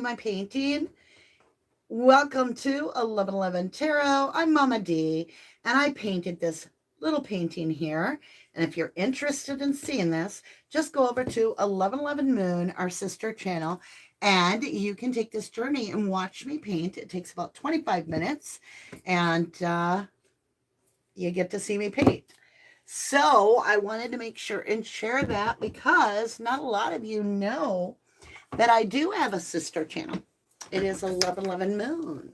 my painting. Welcome to 1111 Tarot. I'm Mama D, and I painted this little painting here. And if you're interested in seeing this, just go over to 1111 Moon, our sister channel, and you can take this journey and watch me paint. It takes about 25 minutes, and you get to see me paint. So I wanted to make sure and share that because not a lot of you know that I do have a sister channel. It is 1111 Moon.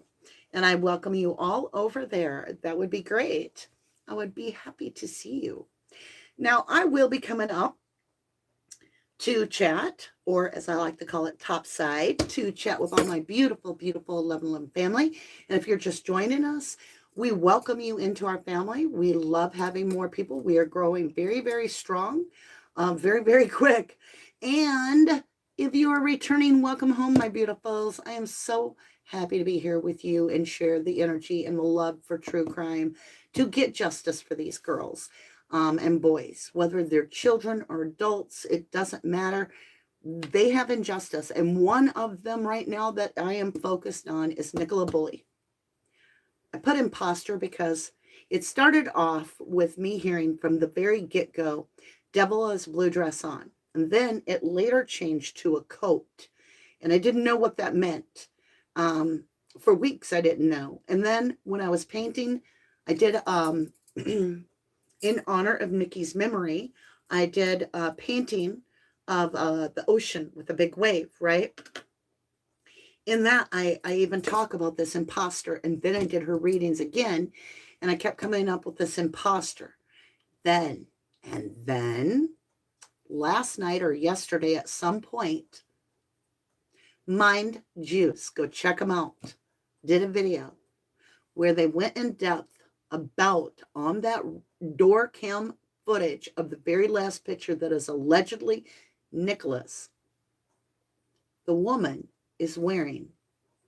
And I welcome you all over there. That would be great. I would be happy to see you. Now, I will be coming up to chat, or as I like to call it, topside, to chat with all my beautiful, beautiful 1111 family. And if you're just joining us, we welcome you into our family. We love having more people. We are growing very, very strong, very, very quick. And if you are returning, welcome home, my beautifuls. I am so happy to be here with you and share the energy and the love for true crime to get justice for these girls and boys, whether they're children or adults, it doesn't matter. They have injustice. And one of them right now that I am focused on is Nicola Bulley. I put imposter because it started off with me hearing from the very get-go, devil has blue dress on. And then it later changed to a coat. And I didn't know what that meant. For weeks, I didn't know. And then when I was painting, I did, in honor of Nikki's memory, I did a painting of the ocean with a big wave, right? In that, I even talk about this imposter. And then I did her readings again. And I kept coming up with this imposter. Then, last night or yesterday at some point, Mind Juice, go check them out, did a video where they went in depth about on that door cam footage of the very last picture that is allegedly Nicola's. The woman is wearing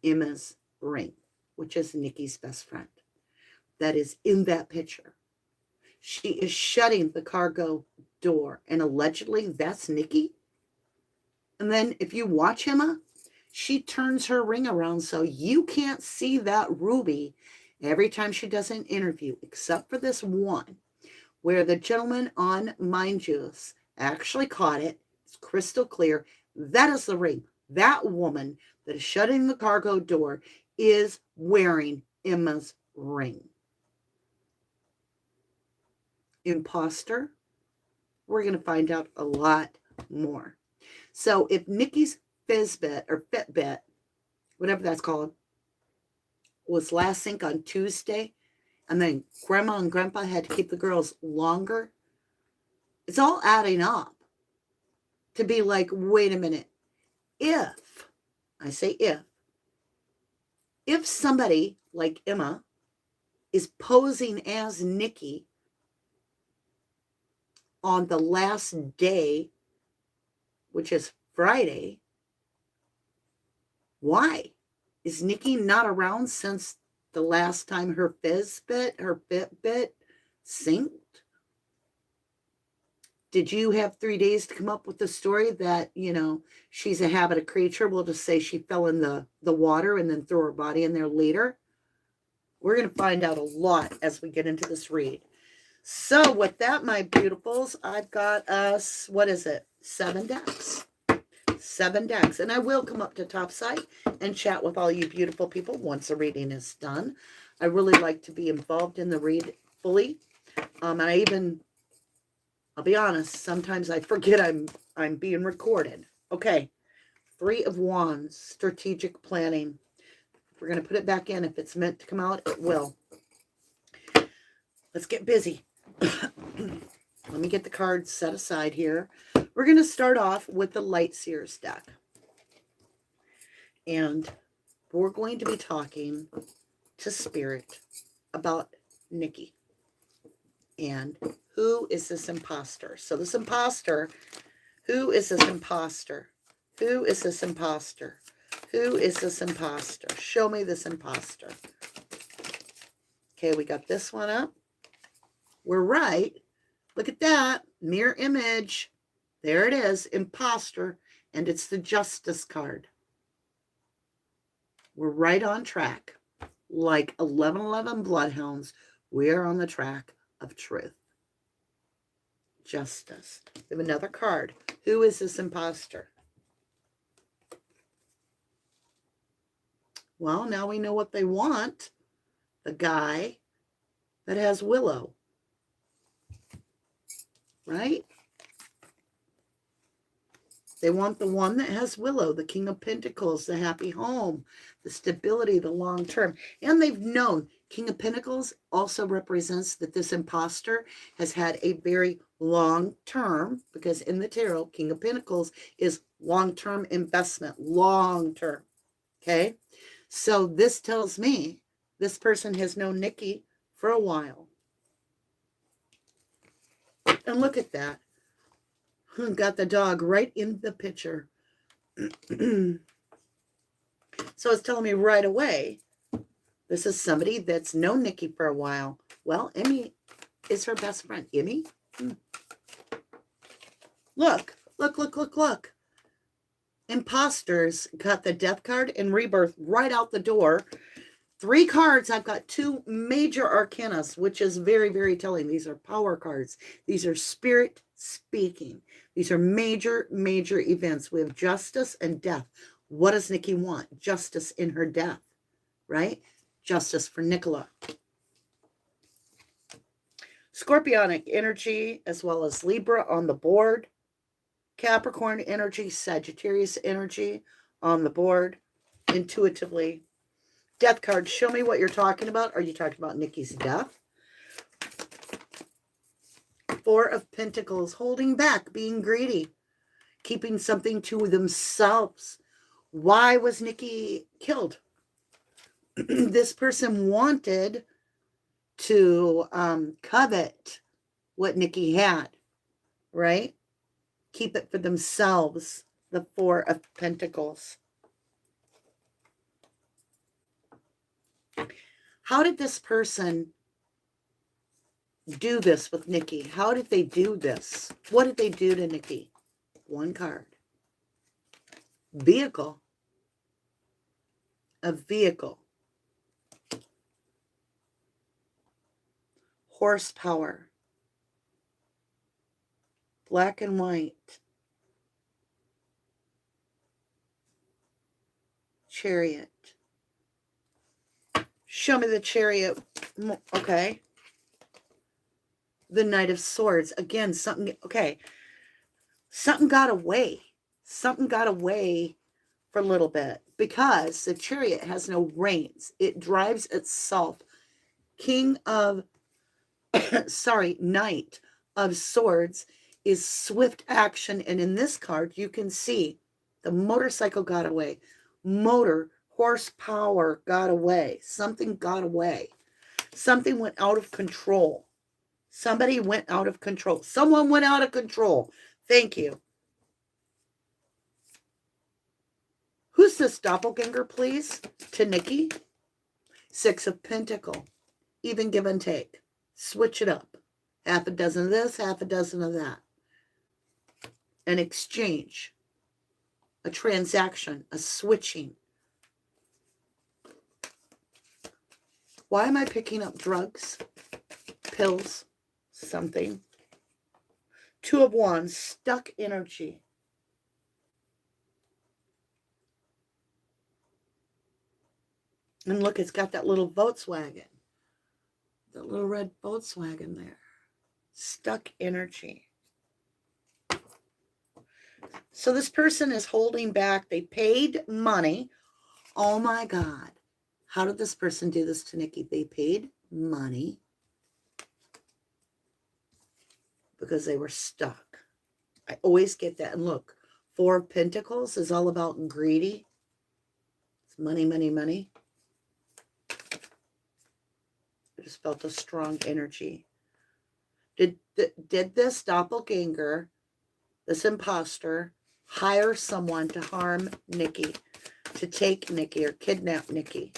Emma's ring, which is Nikki's best friend. That is in that picture. She is shutting the cargo door, and allegedly that's Nikki. And then if you watch Emma, she turns her ring around so you can't see that ruby every time she does an interview, except for this one where the gentleman on Mind Juice actually caught it. It's crystal clear. That is the ring. That woman that is shutting the cargo door is wearing Emma's ring. Imposter, we're going to find out a lot more. So if Nikki's Fitbit or Fitbit, whatever that's called, was last sync on Tuesday, and then Grandma and Grandpa had to keep the girls longer, it's all adding up to be like, wait a minute. If, I say if somebody like Emma is posing as Nikki on the last day, which is Friday, why? Is Nikki not around since the last time her Fitbit synced? Did you have 3 days to come up with the story that, she's a habit creature? We'll just say she fell in the water and then threw her body in there later. We're going to find out a lot as we get into this read. So with that, my beautifuls, I've got us, 7 decks. 7 decks. And I will come up to topside and chat with all you beautiful people once the reading is done. I really like to be involved in the read fully. And I'll be honest, sometimes I forget I'm being recorded. Okay. 3 of Wands, strategic planning. We're going to put it back in. If it's meant to come out, it will. Let's get busy. Let me get the cards set aside here. We're going to start off with the Light Seers deck. And we're going to be talking to Spirit about Nikki. And who is this imposter? So this imposter, who is this imposter? Who is this imposter? Who is this imposter? Show me this imposter. Okay, we got this one up. We're right. Look at that. Mirror image. There it is. Imposter. And it's the Justice card. We're right on track. Like 1111 bloodhounds, we are on the track of truth. Justice. We have another card. Who is this imposter? Well, now we know what they want. The guy that has Willow. Right? They want the one that has Willow, the King of Pentacles, the happy home, the stability, the long term. And they've known King of Pentacles also represents that this imposter has had a very long term, because in the tarot, King of Pentacles is long-term investment, long-term. Okay? So this tells me this person has known Nikki for a while. And look at that. Got the dog right in the picture. So it's telling me right away, this is somebody that's known Nikki for a while. Well, Emmy is her best friend. Emmy? Look. Imposters got the death card and rebirth right out the door. 3 cards. I've got 2 major arcanas, which is very, very telling. These are power cards. These are spirit speaking. These are major, major events. We have justice and death. What does Nikki want? Justice in her death, right? Justice for Nicola. Scorpionic energy, as well as Libra on the board. Capricorn energy, Sagittarius energy on the board. Intuitively. Death card, show me what you're talking about. Are you talking about Nikki's death? 4 of Pentacles, holding back, being greedy, keeping something to themselves. Why was Nikki killed? This person wanted to covet what Nikki had, right? Keep it for themselves, the 4 of Pentacles. How did this person do this with Nikki? How did they do this? What did they do to Nikki? 1 card. Vehicle. A vehicle. Horsepower. Black and white. Chariot. Show me the chariot. Okay. The Knight of Swords. Again, something, okay. Something got away. Something got away for a little bit, because the chariot has no reins. It drives itself. King of, Knight of Swords is swift action. And in this card, you can see the motorcycle got away. Motor, horsepower got away. Something got away. Something went out of control. Somebody went out of control. Someone went out of control. Thank you. Who's this doppelganger, please? To Nikki. 6 of Pentacles. Even give and take. Switch it up. Half a dozen of this, half a dozen of that. An exchange. A transaction. A switching. Why am I picking up drugs? Pills? Something. 2 of Wands. Stuck energy. And look, it's got that little Volkswagen. The little red Volkswagen there. Stuck energy. So this person is holding back. They paid money. Oh my God. How did this person do this to Nikki? They paid money because they were stuck. I always get that. And look, 4 of Pentacles is all about greedy. It's money, money, money. I just felt a strong energy. Did this doppelganger, this imposter, hire someone to harm Nikki, to take Nikki or kidnap Nikki?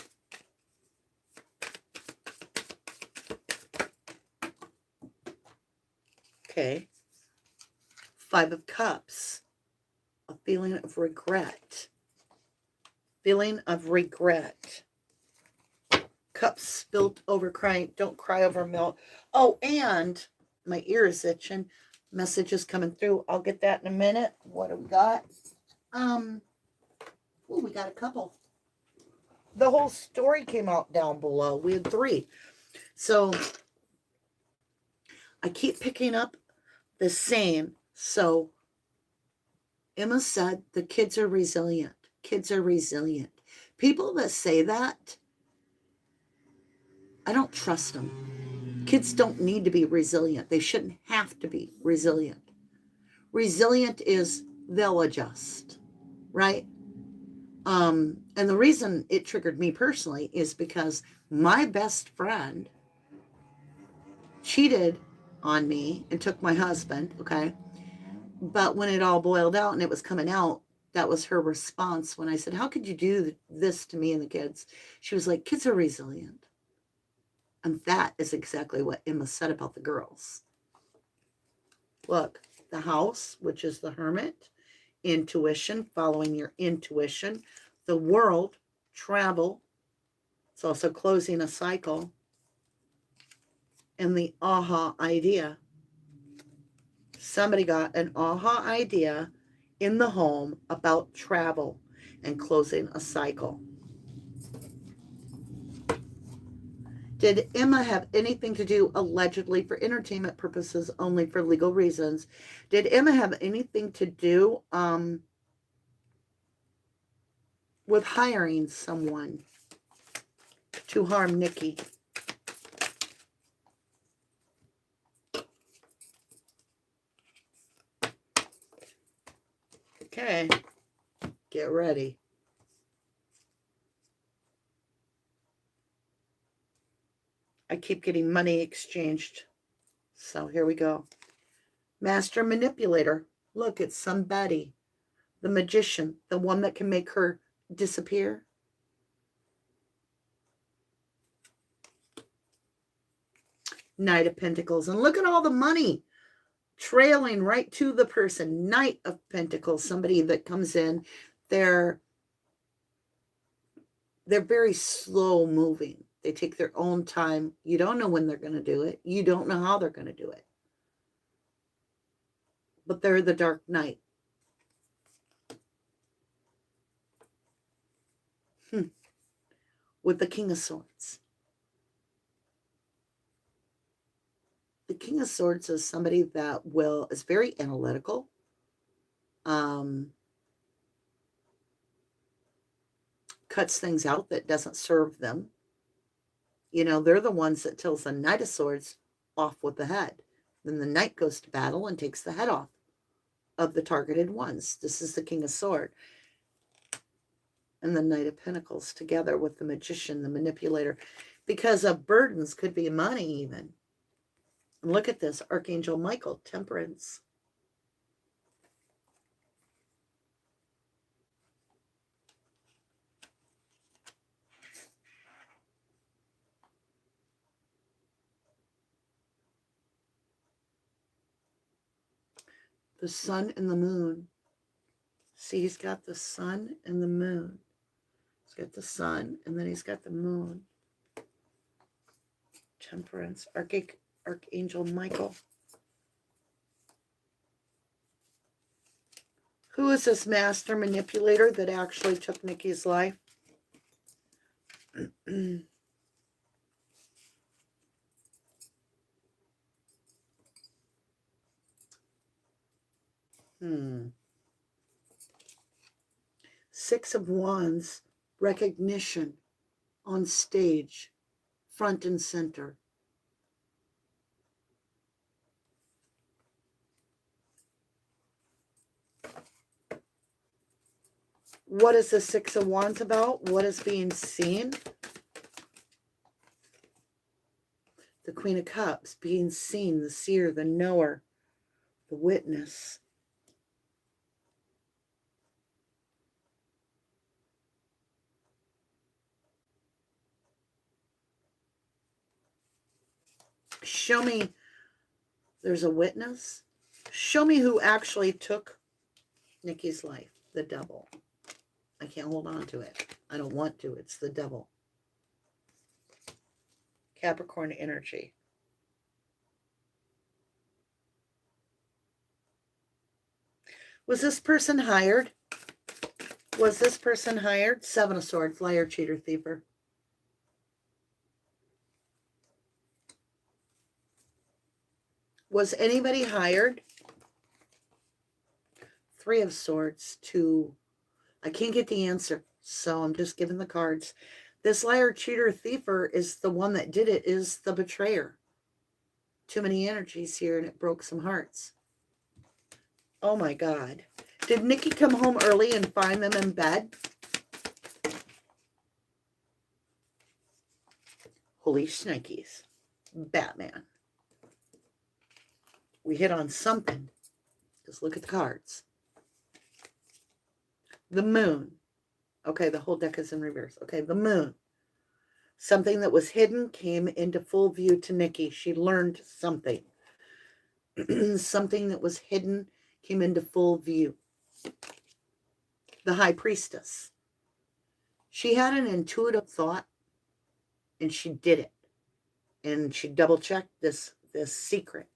Okay. 5 of Cups. A feeling of regret. Feeling of regret. Cups spilt over crying. Don't cry over milk. Oh, and my ear is itching. Messages coming through. I'll get that in a minute. What do we got? We got a couple. The whole story came out down below. We had 3. So I keep picking up the same. So Emma said the kids are resilient. Kids are resilient. People that say that, I don't trust them. Kids don't need to be resilient. They shouldn't have to be resilient. Resilient is they'll adjust, right? And the reason it triggered me personally is because my best friend cheated on me and took my husband, okay? But when it all boiled out and it was coming out, that was her response when I said, how could you do this to me and the kids? She was like, kids are resilient. And that is exactly what Emma said about the girls. Look, the house, which is the hermit, intuition, following your intuition, the world, travel. It's also closing a cycle. And the aha idea. Somebody got an aha idea in the home about travel and closing a cycle. Did Emma have anything to do, allegedly for entertainment purposes only, for legal reasons? Did Emma have anything to do with hiring someone to harm Nikki? Okay, get ready. I keep getting money exchanged. So here we go. Master manipulator. Look, it's somebody. The magician, the one that can make her disappear. Knight of Pentacles. And look at all the money trailing right to the person. Knight of Pentacles. Somebody that comes in. They're very slow moving. They take their own time. You don't know when they're going to do it. You don't know how they're going to do it. But they're the Dark Knight. With the King of Swords. The King of Swords is somebody that is very analytical. Cuts things out that doesn't serve them. You know, they're the ones that tells the Knight of Swords off with the head. Then the Knight goes to battle and takes the head off of the targeted ones. This is the King of Swords. And the Knight of Pentacles together with the Magician, the Manipulator. Because of burdens, could be money even. And look at this, Archangel Michael, Temperance. The sun and the moon. See, he's got the sun and the moon. He's got the sun, and then he's got the moon. Temperance, Archangel Michael. Who is this master manipulator that actually took Nikki's life? Six of Wands, recognition on stage, front and center. What is the Six of Wands about? What is being seen? The Queen of Cups, being seen, the seer, the knower, the witness. Show me, there's a witness. Show me who actually took Nikki's life, the Devil. I can't hold on to it. I don't want to. It's the devil. Capricorn energy. Was this person hired? Was this person hired? Seven of Swords, liar, cheater, thiever. Was anybody hired? Three of Swords, two. I can't get the answer, so I'm just giving the cards. This liar, cheater, thiever is the one that did it, is the betrayer. Too many energies here, and it broke some hearts. Oh my God. Did Nikki come home early and find them in bed? Holy shnikes. Batman. We hit on something. Just look at the cards. The moon. Okay, the whole deck is in reverse. Okay, the moon. Something that was hidden came into full view to Nikki. She learned something. Something that was hidden came into full view. The High Priestess. She had an intuitive thought, and she did it. And she double-checked this secret.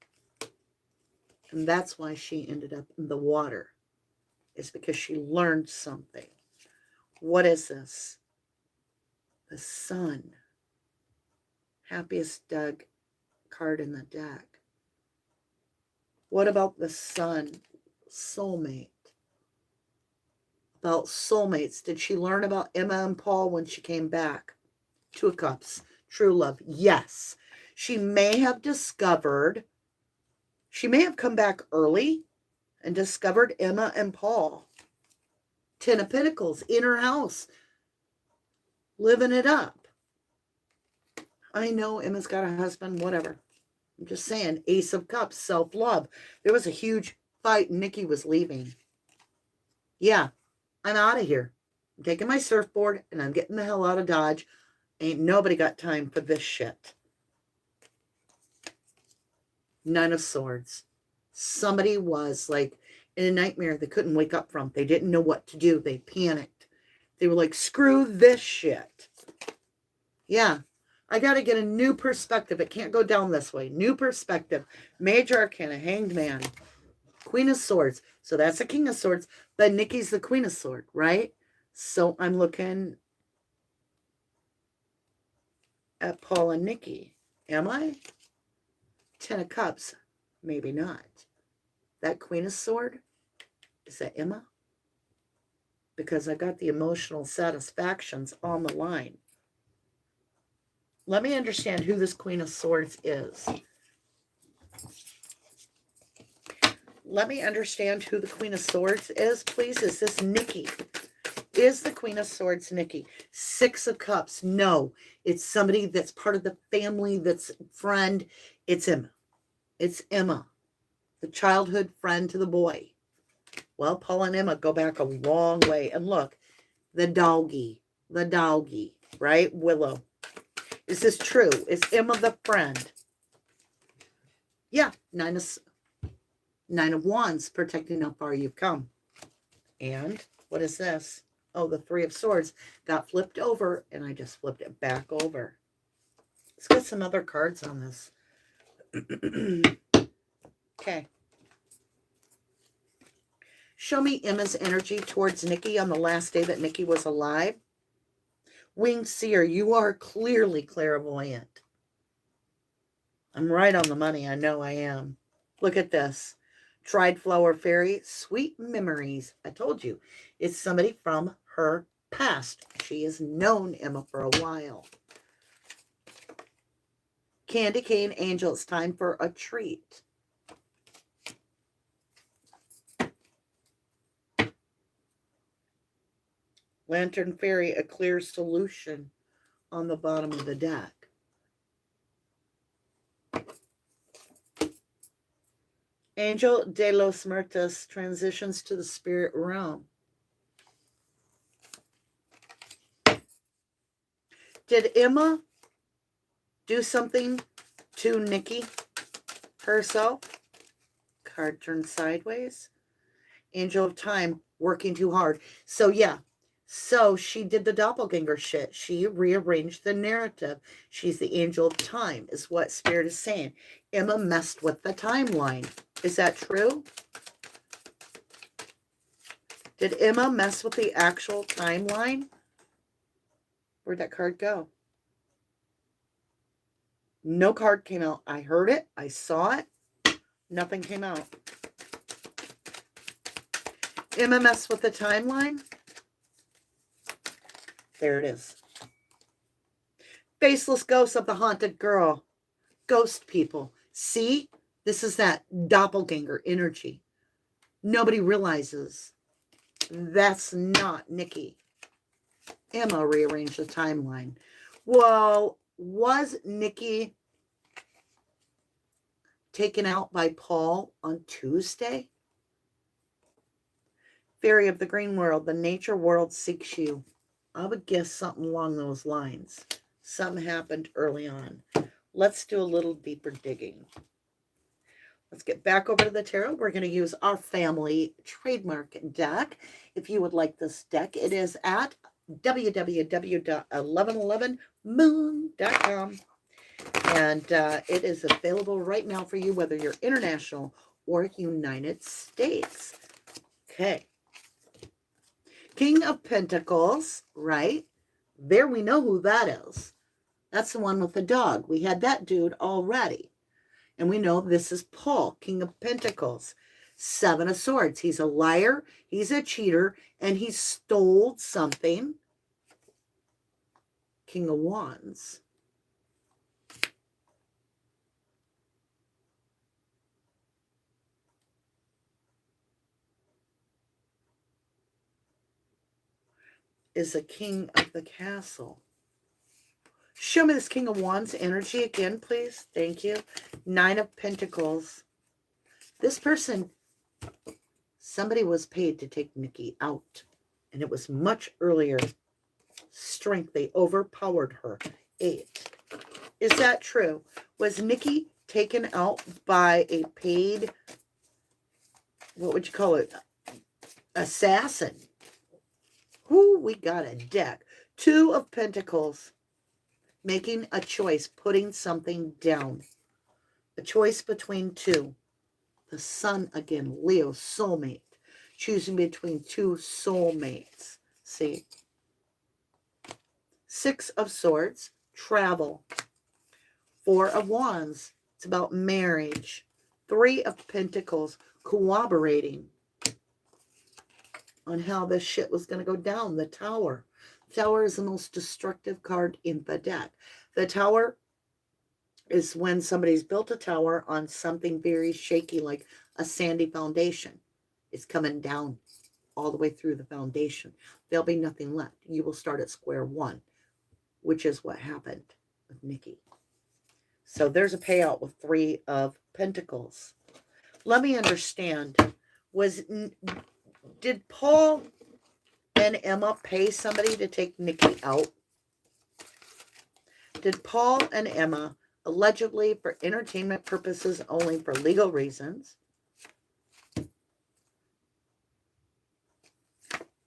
And that's why she ended up in the water. It's because she learned something. What is this? The Sun. Happiest Doug card in the deck. What about the Sun? Soulmate. About soulmates. Did she learn about Emma and Paul when she came back? Two of Cups. True love. Yes. She may have discovered, she may have come back early and discovered Emma and Paul. Ten of Pentacles in her house. Living it up. I know Emma's got a husband, whatever. I'm just saying, Ace of Cups, self-love. There was a huge fight and Nikki was leaving. Yeah, I'm out of here. I'm taking my surfboard and I'm getting the hell out of Dodge. Ain't nobody got time for this shit. Nine of Swords. Somebody was like in a nightmare they couldn't wake up from. They didn't know what to do. They panicked. They were like, screw this shit. Yeah. I got to get a new perspective. It can't go down this way. New perspective. Major Arcana, Hanged Man. Queen of Swords. So that's the King of Swords. But Nikki's the Queen of Swords, right? So I'm looking at Paul and Nikki. Am I? Ten of Cups. Maybe not. That Queen of Swords? Is that Emma? Because I got the emotional satisfactions on the line. Let me understand who this Queen of Swords is. Let me understand who the Queen of Swords is, please. Is this Nikki? Is the Queen of Swords Nikki? Six of Cups. No. It's somebody that's part of the family, that's friend. It's Emma. It's Emma. The childhood friend to the boy. Well, Paul and Emma go back a long way. And look, the doggy, right? Willow. Is this true? Is Emma the friend? Yeah, Nine of Wands, protecting how far you've come. And what is this? Oh, the Three of Swords got flipped over, and I just flipped it back over. Let's get some other cards on this. Okay. Show me Emma's energy towards Nikki on the last day that Nikki was alive. Winged Seer, you are clearly clairvoyant. I'm right on the money. I know I am. Look at this. Tried Flower Fairy, Sweet Memories. I told you. It's somebody from her past. She has known Emma for a while. Candy Cane Angel, it's time for a treat. Lantern Fairy, a clear solution on the bottom of the deck. Angel de los Muertos transitions to the spirit realm. Did Emma do something to Nikki herself? Card turned sideways. Angel of Time, working too hard. So yeah, So she did the doppelganger shit. She rearranged the narrative. She's the angel of time, is what Spirit is saying. Emma messed with the timeline. Is that true? Did Emma mess with the actual timeline? Where'd that card go? No card came out. I heard it. I saw it. Nothing came out. Emma messed with the timeline. There it is. Faceless ghosts of the haunted girl. Ghost people. See? This is that doppelganger energy. Nobody realizes that's not Nikki. Emma rearranged the timeline. Well, was Nikki taken out by Paul on Tuesday? Fairy of the green world, the nature world seeks you. I would guess something along those lines. Something happened early on. Let's do a little deeper digging. Let's get back over to the tarot. We're going to use our family trademark deck. If you would like this deck, it is at www.1111moon.com. And it is available right now for you, whether you're international or United States. Okay. King of Pentacles, right? There we know who that is. That's the one with the dog. We had that dude already. And we know this is Paul, King of Pentacles. Seven of Swords. He's a liar. He's a cheater. And he stole something. King of Wands. Is the King of the Castle. Show me this King of Wands energy again, please. Thank you. Nine of Pentacles. This person, somebody was paid to take Nikki out. And it was much earlier. Strength. They overpowered her. 8. Is that true? Was Nikki taken out by a paid, what would you call it? Assassin. Ooh, we got a deck. 2 of Pentacles. Making a choice, putting something down. A choice between two. The Sun again, Leo, soulmate. Choosing between two soulmates. See? 6 of Swords, travel. 4 of Wands, it's about marriage. 3 of Pentacles, cooperating on how this shit was going to go down. The Tower. Tower is the most destructive card in the deck. The Tower is when somebody's built a tower on something very shaky, like a sandy foundation. It's coming down all the way through the foundation. There'll be nothing left. You will start at square one, which is what happened with Nikki. So there's a payout with 3 of Pentacles. Let me understand. Did Paul and Emma pay somebody to take Nikki out? Did Paul and Emma, allegedly for entertainment purposes only, for legal reasons,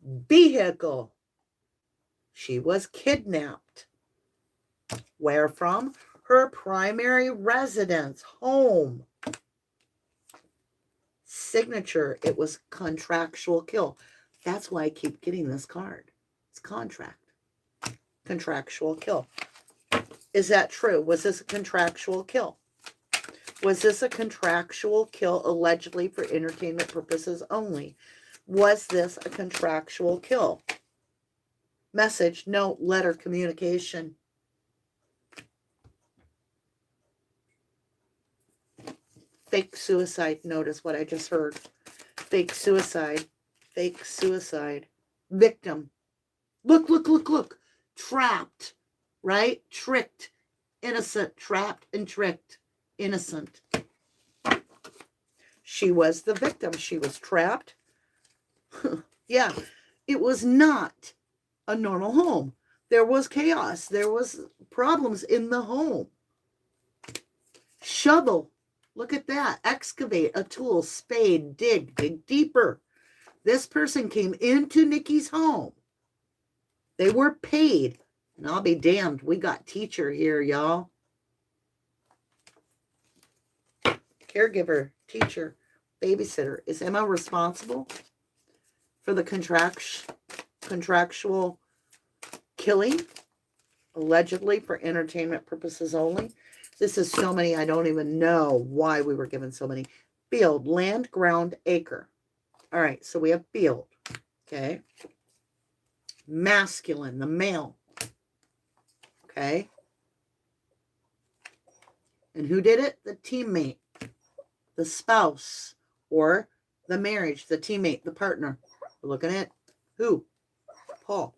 vehicle? She was kidnapped. Where from? Her primary residence, home. Signature, it was contractual kill. That's why I keep getting this card. It's contract. Contractual kill. Is that true? Was this a contractual kill? Was this a contractual kill allegedly for entertainment purposes only? Was this a contractual kill? Message, note, letter, communication. Fake suicide note is what I just heard. Fake suicide. Fake suicide. Victim. Look, look, look, look. Trapped. Right? Tricked. Innocent. Trapped and tricked. Innocent. She was the victim. She was trapped. Yeah. It was not a normal home. There was chaos. There was problems in the home. Shovel. Look at that. Excavate, a tool, spade, dig deeper. This person came into Nikki's home They were paid. And I'll be damned. We got teacher here, y'all. Caregiver, teacher, babysitter. Is Emma responsible for the contractual killing? Allegedly for entertainment purposes only. This is so many, I don't even know why we were given so many. Field, land, ground, acre. All right, so we have field. Okay. Masculine, the male. Okay. And who did it? The teammate, the spouse, or the marriage, the teammate, the partner. We're looking at who? Paul.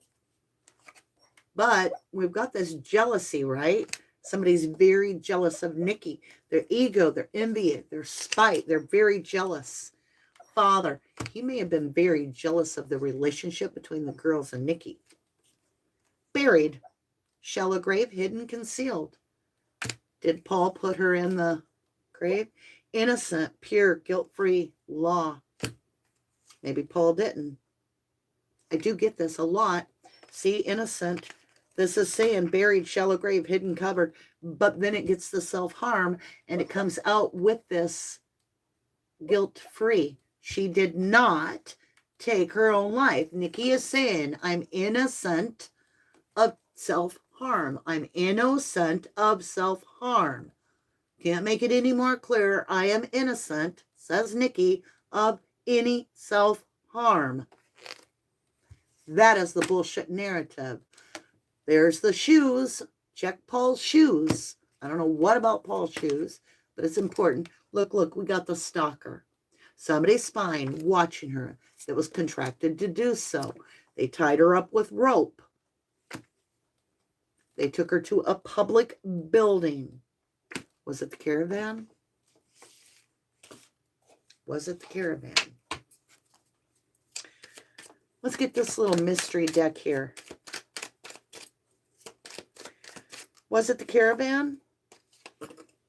But we've got this jealousy, right? Somebody's very jealous of Nikki. Their ego, their envy, their spite. They're very jealous. Father, he may have been very jealous of the relationship between the girls and Nikki. Buried, shallow grave, hidden, concealed. Did Paul put her in the grave? Innocent, pure, guilt-free, law. Maybe Paul didn't. I do get this a lot. See, innocent. This is saying buried, shallow grave, hidden, covered. But then it gets the self-harm, and it comes out with this guilt-free. She did not take her own life. Nikki is saying, I'm innocent of self-harm. I'm innocent of self-harm. Can't make it any more clear. I am innocent, says Nikki, of any self-harm. That is the bullshit narrative. There's the shoes. Check Paul's shoes. I don't know what about Paul's shoes, but it's important. Look, we got the stalker. Somebody's spying, watching her, that was contracted to do so. They tied her up with rope. They took her to a public building. Was it the caravan? Was it the caravan? Let's get this little mystery deck here. Was it the caravan?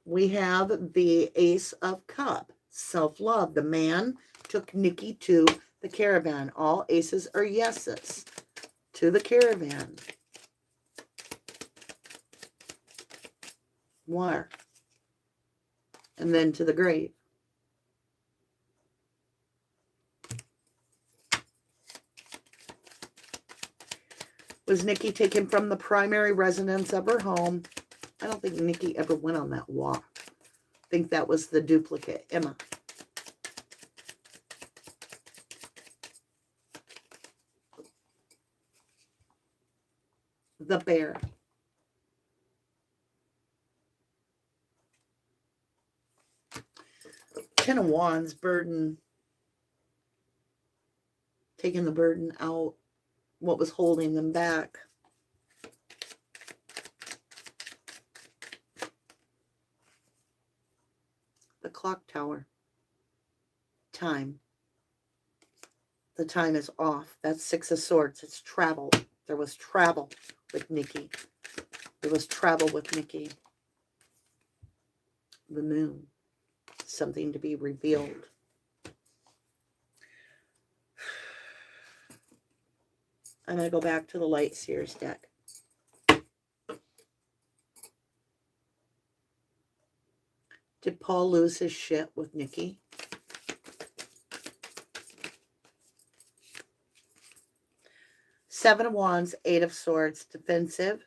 We have the Ace of Cups, self-love. The man took Nikki to the caravan. All aces are yeses. To the caravan. Where? And then to the grave. Was Nikki taken from the primary residence of her home? I don't think Nikki ever went on that walk. I think that was the duplicate, Emma. The bear. Ten of Wands, burden. Taking the burden out. What was holding them back. The clock tower. Time. The time is off. That's Six of Swords. It's travel. There was travel with Nikki. There was travel with Nikki. The moon. Something to be revealed. I'm going to go back to the Light Seers deck. Did Paul lose his shit with Nikki? Seven of Wands, Eight of Swords, defensive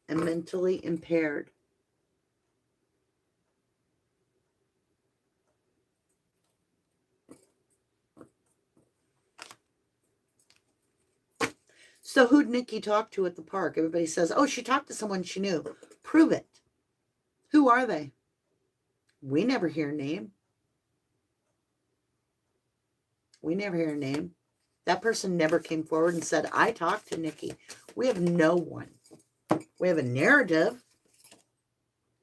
and mentally impaired. So who'd Nikki talk to at the park? Everybody says, oh, she talked to someone she knew. Prove it. Who are they? We never hear a name. We never hear a name. That person never came forward and said, I talked to Nikki. We have no one. We have a narrative.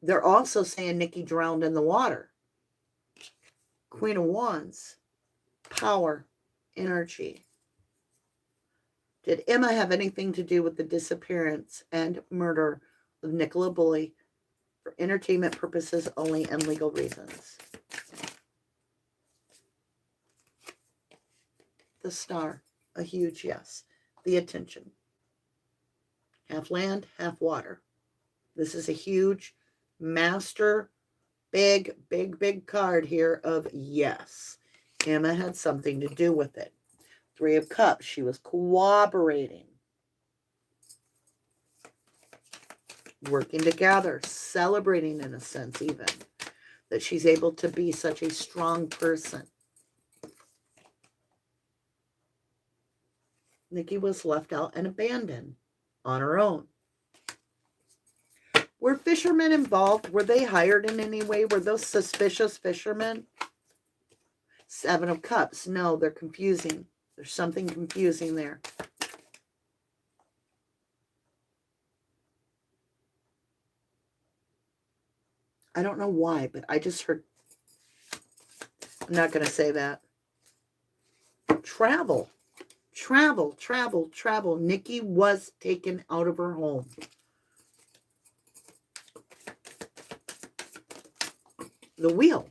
They're also saying Nikki drowned in the water. Queen of Wands. Power. Energy. Did Emma have anything to do with the disappearance and murder of Nicola Bulley for entertainment purposes only and legal reasons? The Star, a huge yes. The attention, half land, half water. This is a huge master, big, big, big card here of yes. Emma had something to do with it. 3 of Cups. She was cooperating. Working together. Celebrating in a sense even. That she's able to be such a strong person. Nikki was left out and abandoned on her own. Were fishermen involved? Were they hired in any way? Were those suspicious fishermen? 7 of Cups. No, they're confusing. There's something confusing there. I don't know why, but I just heard. I'm not going to say that. Travel. Travel, travel, travel. Nikki was taken out of her home. The wheel.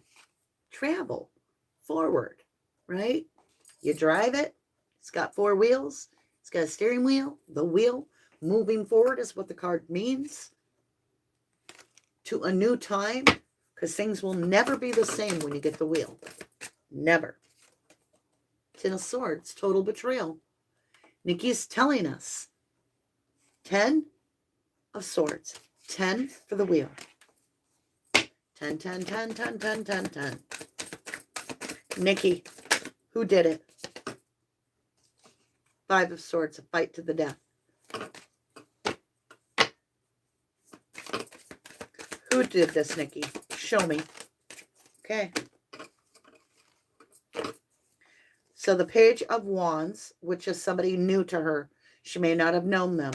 Travel. Forward. Right? You drive it. It's got 4 wheels. It's got a steering wheel. The wheel. Moving forward is what the card means. To a new time. Because things will never be the same when you get the wheel. Never. 10 of Swords. Total betrayal. Nikki's telling us. 10 of Swords. 10 for the wheel. 10, 10, 10, 10, 10, 10, 10. Nikki, who did it? 5 of Swords, a fight to the death. Who did this, Nikki? Show me. Okay. So the Page of Wands, which is somebody new to her, she may not have known them,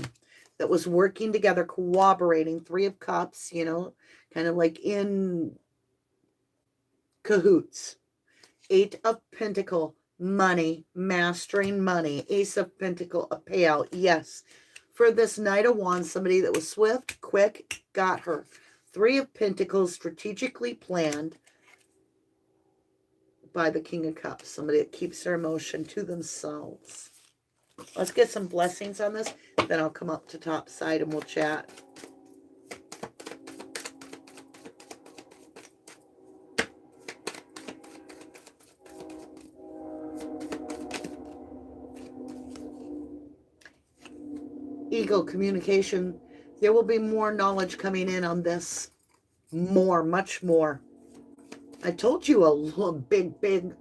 that was working together, cooperating. 3 of Cups, you know, kind of like in cahoots. 8 of Pentacle, money, mastering money. Ace of Pentacle, a payout. Yes. For this Knight of Wands, somebody that was swift, quick, got her. 3 of Pentacles, strategically planned by the King of Cups. Somebody that keeps their emotion to themselves. Let's get some blessings on this. Then I'll come up to top side and we'll chat. Ego communication. There will be more knowledge coming in on this. More, much more. I told you a big, big,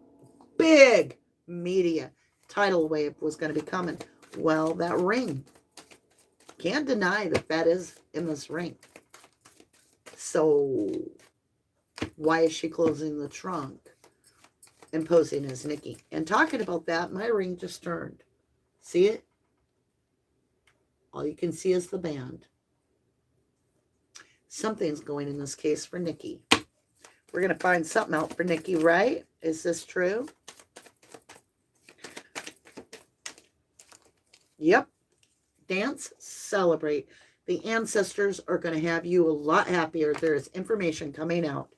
big media tidal wave was going to be coming. Well, that ring. Can't deny that that is in this ring. So why is she closing the trunk and posing as Nikki? And talking about that, my ring just turned. See it? All you can see is the band. Something's going in this case for Nikki. We're going to find something out for Nikki, right? Is this true? Yep. Dance, celebrate. The ancestors are going to have you a lot happier. There's information coming out.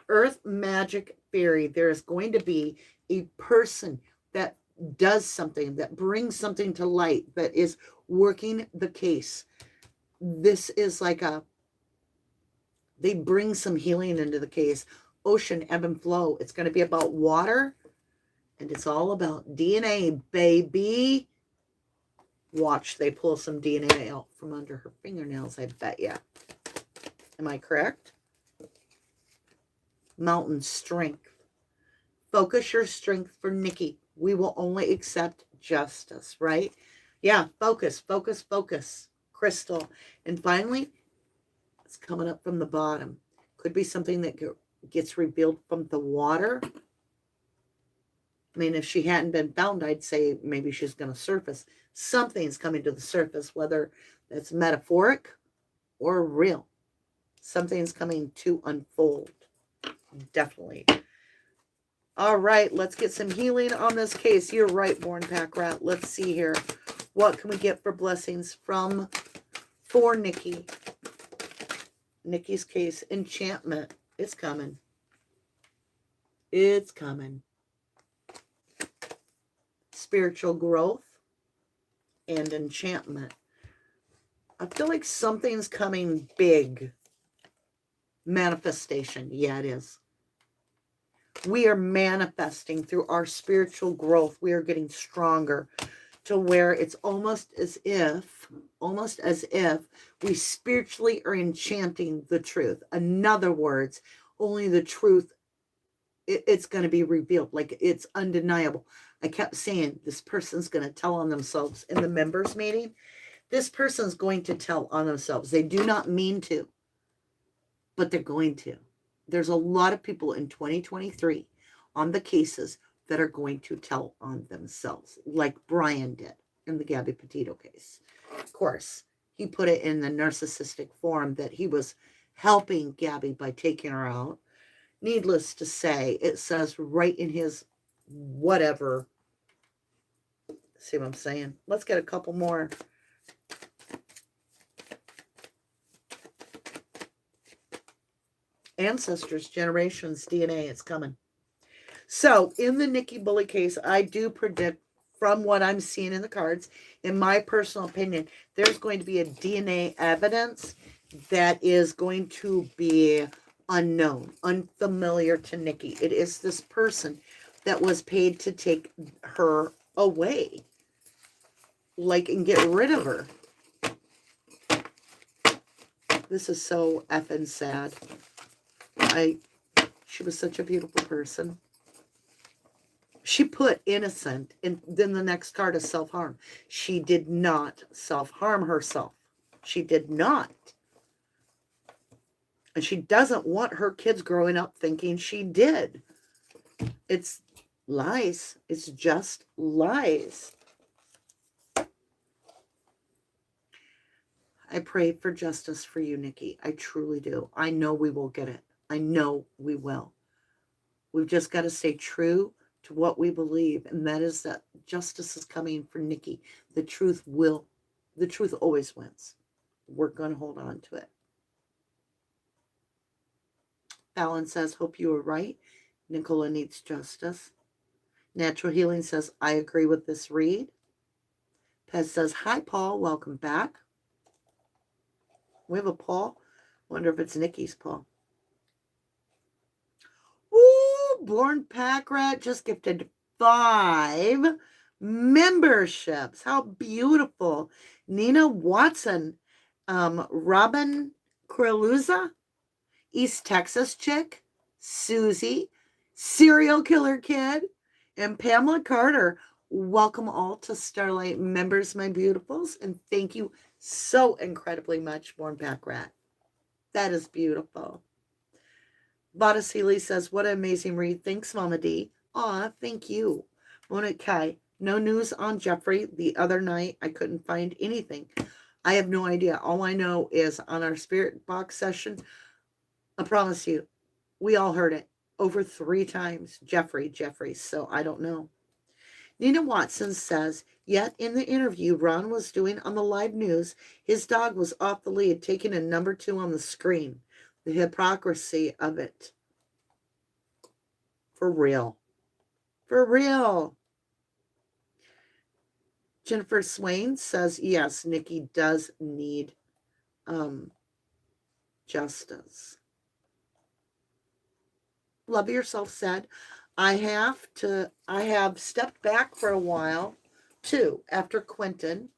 Earth, magic, fairy. There's going to be a person that does something, that brings something to light, that is working the case. This is like they bring some healing into the case. Ocean, ebb and flow. It's going to be about water, and it's all about DNA, baby. Watch, they pull some DNA out from under her fingernails, I bet ya. Am I correct? Mountain strength. Focus your strength for Nikki. We will only accept justice, right? Yeah, focus, focus, focus. Crystal. And finally, it's coming up from the bottom. Could be something that gets revealed from the water. I mean, if she hadn't been found, I'd say maybe she's going to surface. Something's coming to the surface, whether that's metaphoric or real. Something's coming to unfold. Definitely. All right, let's get some healing on this case. You're right, Born Pack Rat. Let's see here. What can we get for blessings for Nikki? Nikki's case, enchantment. It's coming. It's coming. Spiritual growth and enchantment. I feel like something's coming big. Manifestation. Yeah, it is. We are manifesting through our spiritual growth. We are getting stronger to where it's almost as if we spiritually are enchanting the truth. In other words, only the truth, it's going to be revealed. Like, it's undeniable. I kept saying this person's going to tell on themselves in the members meeting. This person's going to tell on themselves. They do not mean to, but they're going to. There's a lot of people in 2023 on the cases that are going to tell on themselves, like Brian did in the Gabby Petito case. Of course, he put it in the narcissistic form that he was helping Gabby by taking her out. Needless to say, it says right in his whatever. See what I'm saying? Let's get a couple more. Ancestors, generations, DNA, it's coming. So in the Nicola Bulley case, I do predict, from what I'm seeing in the cards, in my personal opinion, there's going to be a DNA evidence that is going to be unknown, unfamiliar to Nikki. It is this person that was paid to take her away, like, and get rid of her. This is so effing sad. She was such a beautiful person. She put innocent, and then the next card is self-harm. She did not self-harm herself. She did not. And she doesn't want her kids growing up thinking she did. It's lies. It's just lies. I pray for justice for you, Nikki. I truly do. I know we will get it. I know we will. We've just got to stay true to what we believe, and that is that justice is coming for Nikki. The truth always wins. We're going to hold on to it. Fallon says, hope you were right. Nicola needs justice. Natural Healing says, I agree with this read. Pez says, hi, Paul. Welcome back. We have a Paul. Wonder if it's Nikki's Paul. Woo! Born Pack Rat just gifted 5 memberships. How beautiful. Nina Watson. Robin Creluza. East Texas chick. Susie. Serial Killer Kid. And Pamela Carter. Welcome all to Starlight members, my beautifuls. And thank you so incredibly much, Born Pack Rat. That is beautiful. Bodicili says, what an amazing read. Thanks, Mama D. Aw, thank you. Monique Kai, no news on Jeffrey. The other night, I couldn't find anything. I have no idea. All I know is on our spirit box session, I promise you, we all heard it over 3 times. Jeffrey. So I don't know. Nina Watson says, yet in the interview Ron was doing on the live news, his dog was off the lead, taking a number 2 on the screen. The hypocrisy of it. For real. For real. Jennifer Swain says, yes, Nikki does need justice. Love Yourself said, I have stepped back for a while, too, after Quentin.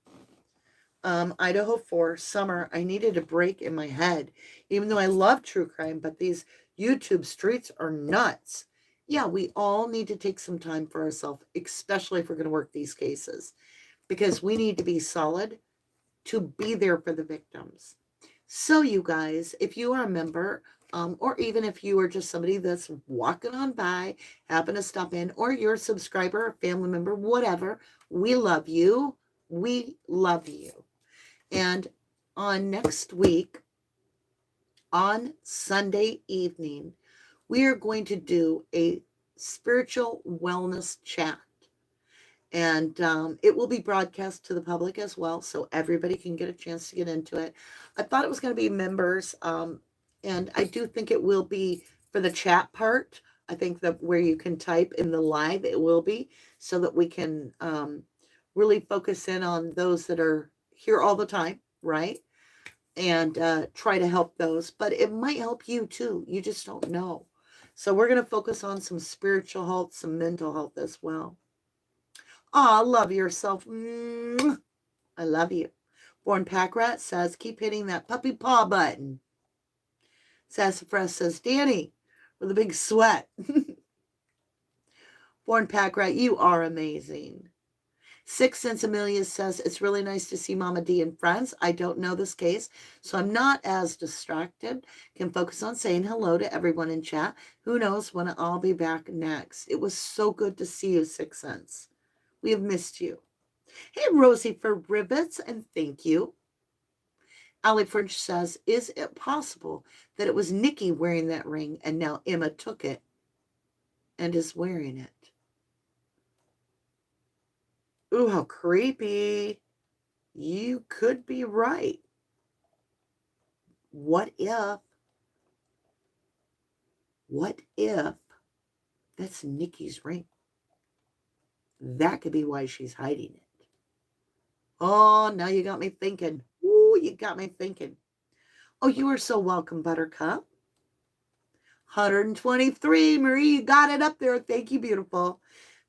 Idaho 4, summer, I needed a break in my head, even though I love true crime, but these YouTube streets are nuts. Yeah, we all need to take some time for ourselves, especially if we're going to work these cases, because we need to be solid to be there for the victims. So you guys, if you are a member, or even if you are just somebody that's walking on by, happen to stop in, or you're a subscriber, a family member, whatever, we love you. We love you. And on next week, on Sunday evening, we are going to do a spiritual wellness chat. And it will be broadcast to the public as well, so everybody can get a chance to get into it. I thought it was going to be members, and I do think it will be for the chat part. I think that where you can type in the live, it will be, so that we can really focus in on those that are here all the time, right? and try to help those. But it might help you too. You just don't know. So we're going to focus on some spiritual health, some mental health as well. Aw, love yourself. Mwah. I love you. Born Pack Rat says, keep hitting that puppy paw button. Sassafras says, Danny, with a big sweat. Born Pack Rat, you are amazing. Six Cents Amelia says, it's really nice to see Mama D and friends. I don't know this case, so I'm not as distracted. Can focus on saying hello to everyone in chat. Who knows when I'll be back next. It was so good to see you, Six Cents. We have missed you. Hey, Rosie for Ribbits, and thank you. Allie French says, is it possible that it was Nikki wearing that ring and now Emma took it and is wearing it? Ooh, how creepy. You could be right. What if that's Nikki's ring? That could be why she's hiding it. Oh, now you got me thinking. Ooh, you got me thinking. Oh, you are so welcome, Buttercup. 123, Marie, you got it up there. Thank you, beautiful.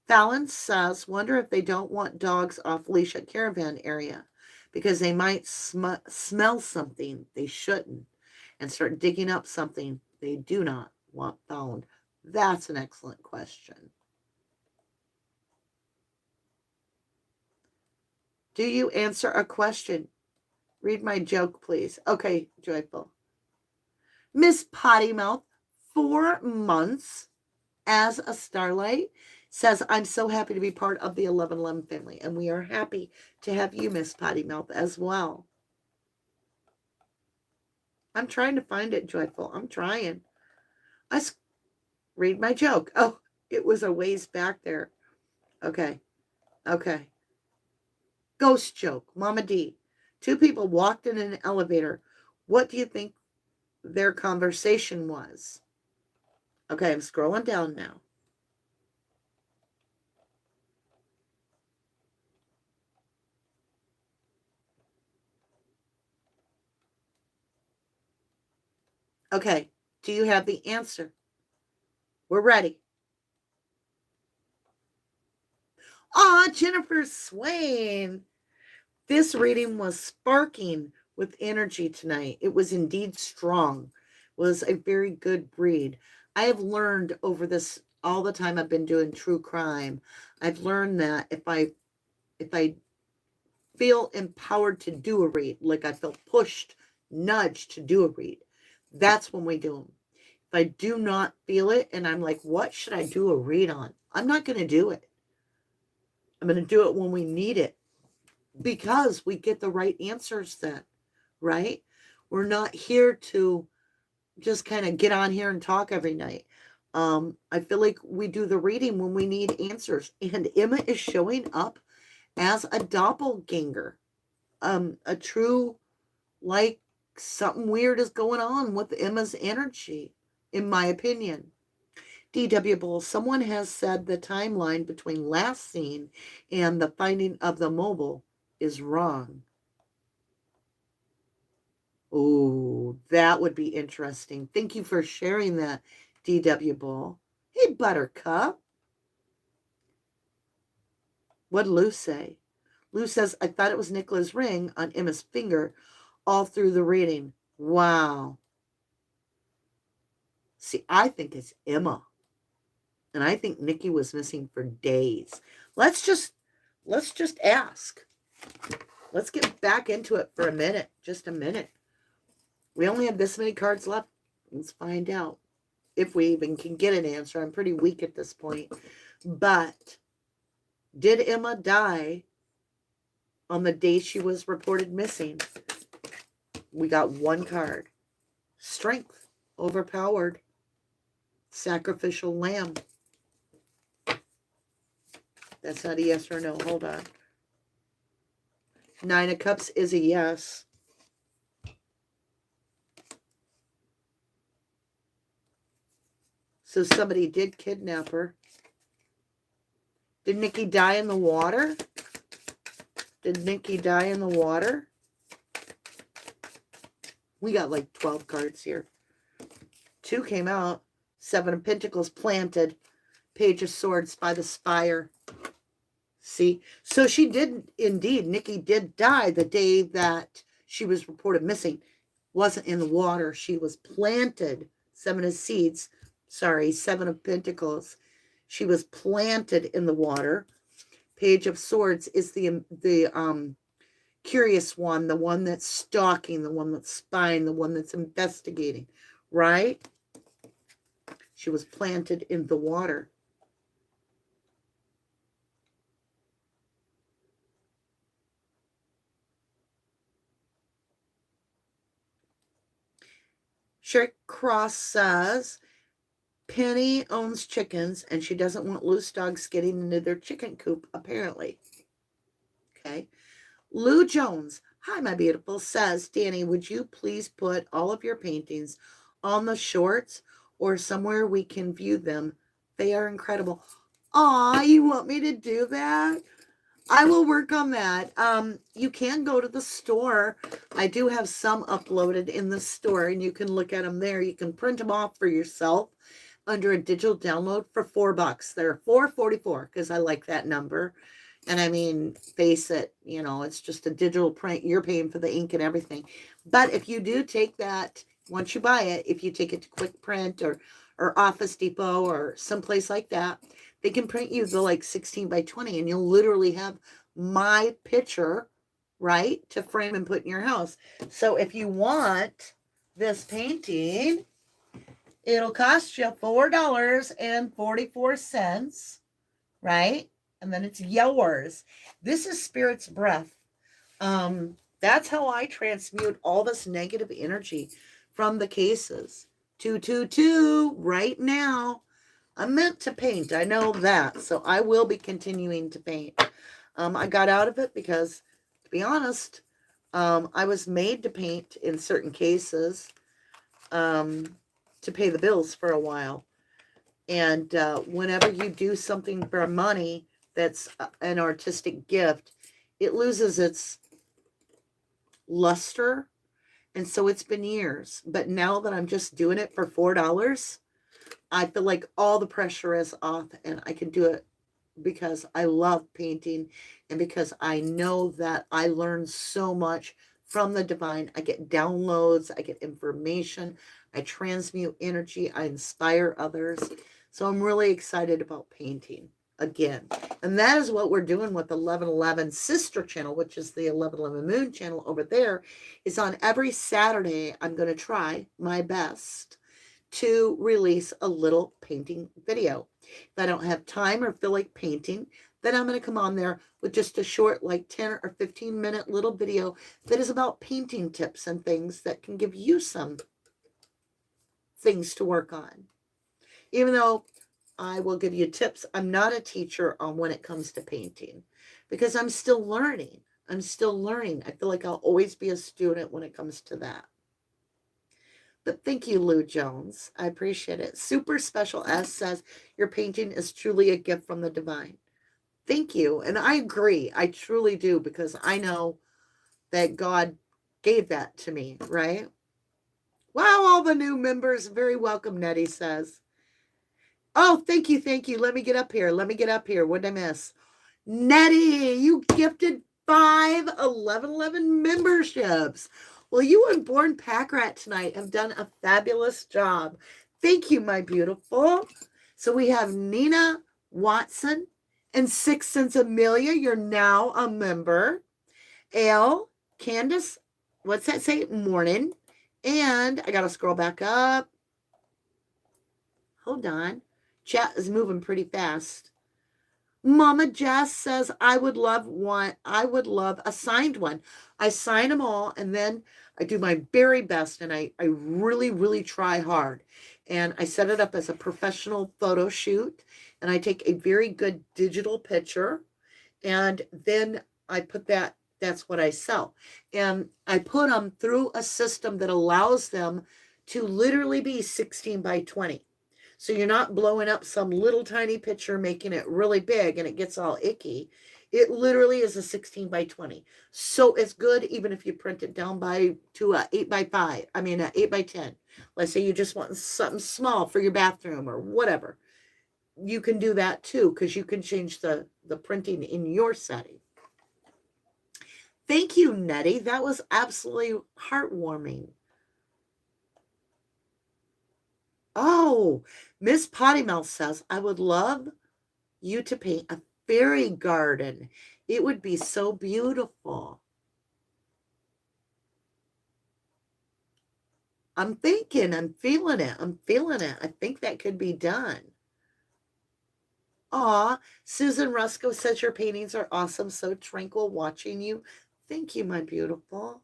Fallon says, wonder if they don't want dogs off leash at caravan area because they might smell something they shouldn't and start digging up something they do not want found. That's an excellent question. Do you answer a question? Read my joke, please. Okay, Joyful. Miss Pottymouth, 4 months as a starlight, says, I'm so happy to be part of the 1111 family, and we are happy to have you, Miss Pottymouth, as well. I'm trying to find it, Joyful. I'm trying. Read my joke. Oh, it was a ways back there. Okay. Ghost joke. Mama D. 2 people walked in an elevator. What do you think their conversation was? Okay, I'm scrolling down now. Okay, do you have the answer? We're ready. Aw, Jennifer Swain. This reading was sparking with energy tonight. It was indeed strong. It was a very good read. I have learned over this all the time I've been doing true crime. I've learned that if I feel empowered to do a read, like I feel pushed, nudged to do a read, that's when we do them. If I do not feel it and I'm like, what should I do a read on? I'm not going to do it. I'm going to do it when we need it because we get the right answers then, right? We're not here to just kind of get on here and talk every night. I feel like we do the reading when we need answers. And Emma is showing up as a doppelganger. A true, like, something weird is going on with Emma's energy, in my opinion. D.W. Bull, someone has said the timeline between last seen and the finding of the mobile is wrong. Oh, that would be interesting. Thank you for sharing that, D.W. Bull. Hey, Buttercup. What'd Lou say? Lou says, I thought it was Nicola's ring on Emma's finger all through the reading. Wow. See, I think it's Emma. And I think Nikki was missing for days. Let's just ask. Let's get back into it for a minute. Just a minute. We only have this many cards left. Let's find out if we even can get an answer. I'm pretty weak at this point. But did Emma die on the day she was reported missing? We got one card. Strength. Overpowered. Sacrificial lamb. That's not a yes or no. Hold on. 9 of Cups is a yes. So somebody did kidnap her. Did Nikki die in the water? Did Nikki die in the water? We got like 12 cards here. 2 came out. 7 of Pentacles planted. Page of Swords by the Spire. See? So she did, indeed, Nikki did die the day that she was reported missing. Wasn't in the water. She was planted. 7 of Seeds. Sorry, 7 of Pentacles. She was planted in the water. Page of Swords is the curious one, the one that's stalking, the one that's spying, the one that's investigating, right? She was planted in the water. Sherry Cross says, Penny owns chickens and she doesn't want loose dogs getting into their chicken coop, apparently. Okay. Lou Jones, hi, my beautiful, says, Danny, would you please put all of your paintings on the shorts or somewhere we can view them? They are incredible. Aw, you want me to do that? I will work on that. You can go to the store. I do have some uploaded in the store, and you can look at them there. You can print them off for yourself under a digital download for $4. They're $4.44 because I like that number. And I mean, face it, you know, it's just a digital print. You're paying for the ink and everything. But if you do take that, once you buy it, if you take it to Quick Print or Office Depot or someplace like that, they can print you the like 16 by 20 and you'll literally have my picture, right, to frame and put in your house. So if you want this painting, it'll cost you $4.44, right? And then it's yours. This is Spirit's Breath. That's how I transmute all this negative energy from the cases. 222 right now. I'm meant to paint. I know that. So I will be continuing to paint. I got out of it because, to be honest, I was made to paint in certain cases to pay the bills for a while. And whenever you do something for money that's an artistic gift, it loses its luster. And so it's been years. But now that I'm just doing it for $4, I feel like all the pressure is off and I can do it because I love painting and because I know that I learn so much from the divine. I get downloads, I get information, I transmute energy, I inspire others. So I'm really excited about painting again. And that is what we're doing with 1111 sister channel, which is the 1111 moon channel over there. Is on every Saturday. I'm going to try my best to release a little painting video. If I don't have time or feel like painting, then I'm going to come on there with just a short, like 10 or 15 minute little video that is about painting tips and things that can give you some things to work on. Even though I will give you tips, I'm not a teacher on when it comes to painting because I'm still learning. I'm still learning. I feel like I'll always be a student when it comes to that. But thank you, Lou Jones. I appreciate it. Super Special S says, your painting is truly a gift from the divine. Thank you. And I agree. I truly do because I know that God gave that to me, right? Wow, all the new members. Very welcome, Nettie says. Oh, thank you, thank you. Let me get up here. Let me get up here. What did I miss? Nettie, you gifted 5 1111 memberships. Well, you and Born Pack Rat tonight have done a fabulous job. Thank you, my beautiful. So we have Nina Watson and Six Sense Amelia. You're now a member. Ale, Candace, what's that say? Morning. And I got to scroll back up. Hold on. Chat is moving pretty fast. Mama Jess says, I would love one. I would love a signed one. I sign them all and then I do my very best and I really, really try hard. And I set it up as a professional photo shoot and I take a very good digital picture and then I put that's what I sell. And I put them through a system that allows them to literally be 16 by 20. So you're not blowing up some little tiny picture, making it really big and it gets all icky. It literally is a 16 by 20. So it's good even if you print it down to a 8 by 5. I mean, a 8 by 10. Let's say you just want something small for your bathroom or whatever. You can do that too, because you can change the printing in your setting. Thank you, Nettie. That was absolutely heartwarming. Oh, Miss Pottymouth says, I would love you to paint a fairy garden. It would be so beautiful. I'm thinking, I'm feeling it. I think that could be done. Aw, Susan Rusco says your paintings are awesome. So tranquil watching you. Thank you, my beautiful.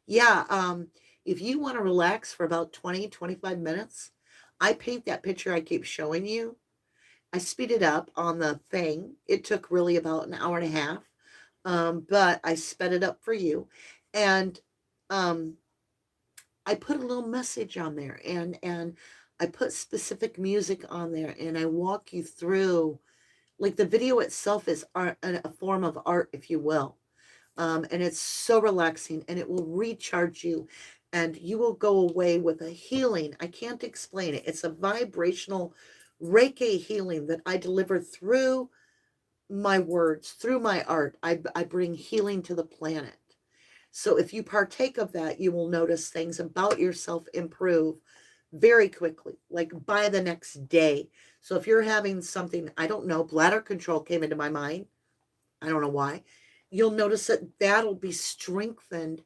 Yeah, if you want to relax for about 20-25 minutes, I paint that picture I keep showing you. I speed it up on the thing. It took really about an hour and a half, but I sped it up for you. And I put a little message on there, and I put specific music on there, and I walk you through. Like, the video itself is art, a form of art, if you will. And it's so relaxing, and it will recharge you, and you will go away with a healing. I can't explain it. It's a vibrational Reiki healing that I deliver through my words, through my art. I bring healing to the planet. So if you partake of that, you will notice things about yourself improve very quickly, like by the next day. So if you're having something, I don't know, bladder control came into my mind. I don't know why. You'll notice that that'll be strengthened.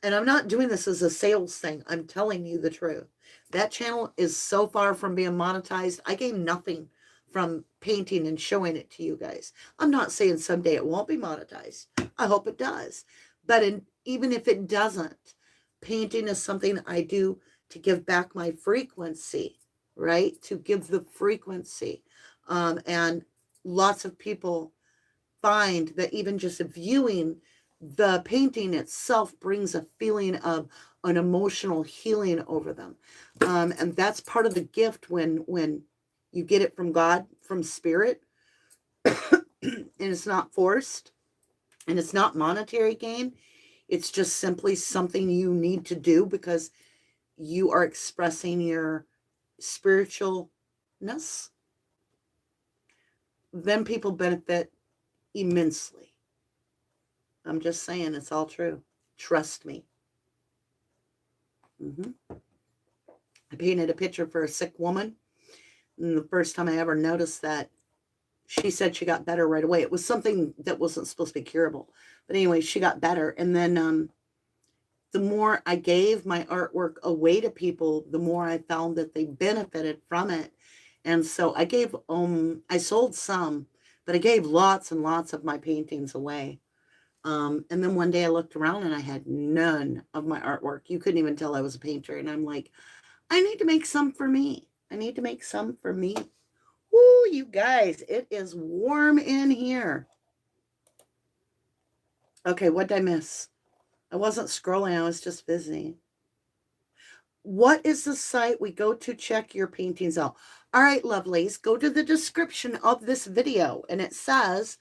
And I'm not doing this as a sales thing. I'm telling you the truth. That channel is so far from being monetized. I gain nothing from painting and showing it to you guys. I'm not saying someday it won't be monetized. I hope it does. But even if it doesn't, painting is something I do to give back my frequency, right? To give the frequency. And lots of people find that even just viewing the painting itself brings a feeling of an emotional healing over them. And that's part of the gift when you get it from God, from spirit, and it's not forced, and it's not monetary gain. It's just simply something you need to do because you are expressing your spiritualness. Then people benefit immensely. I'm just saying, it's all true. Trust me. I painted a picture for a sick woman. And the first time I ever noticed that, she said she got better right away. It was something that wasn't supposed to be curable. But anyway, she got better. And then the more I gave my artwork away to people, the more I found that they benefited from it. And so I sold some, but I gave lots and lots of my paintings away. And then one day I looked around and I had none of my artwork. You couldn't even tell I was a painter. And I'm like, I need to make some for me. Ooh, you guys, it is warm in here. Okay, what did I miss? I wasn't scrolling, I was just busy. What is the site we go to check your paintings out? All right, lovelies, go to the description of this video, and it says